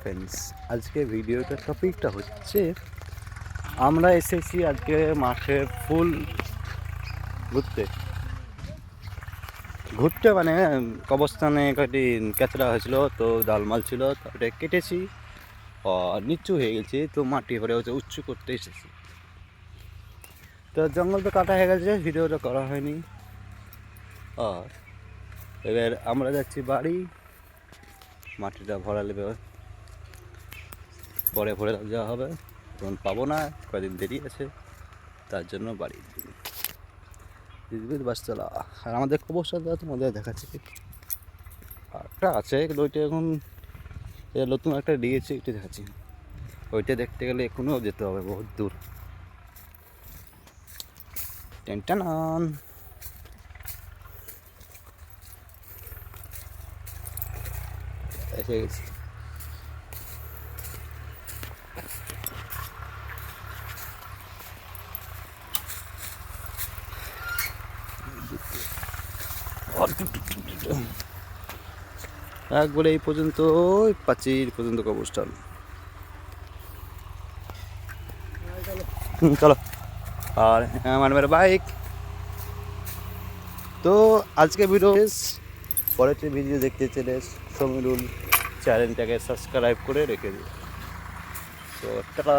Friends, আজকে ভিডিওটার টপিকটা হচ্ছে আমরা এসেছি আজকে মাঠে ফুল ঘুরতে ঘুরতে মানে কবরস্থানে কয়েকটি ক্যাচড়া হয়েছিল, তো ডালমাল ছিল, তারপরে কেটেছি আর নিচু হয়ে গেছি, তো মাটি এবারে হচ্ছে উঁচু করতে এসেছি। তো জঙ্গল তো কাটা হয়ে গেছে, ভিডিওটা করা হয়নি। আর এবার আমরা যাচ্ছি বাড়ি, মাটিটা ভরা নেবে, পরে ভরে যাওয়া হবে, তখন পাবো না, কয়েকদিন দেরি আছে, তার জন্য বাড়ি বাস চলা। আর আমাদের কবরটা তোমাদের দেখাচ্ছে একটা আছে, ওইটা এখন নতুন একটা দিয়েছে, ওইটা দেখাচ্ছি। ওইটা দেখতে গেলে এখনও যেতে হবে বহুত দূর। টেনটান এসে গেছি। একবারে এই পর্যন্ত, প্রাচীর পর্যন্ত কবরস্থান। চলো। আর আমার মেয়ের বাইক। তো আজকে ভিডিও পরের ভিডিও দেখতে চলে সমীরুল চ্যানেলটাকে সাবস্ক্রাইব করে রেখে দিই। তো টাটা।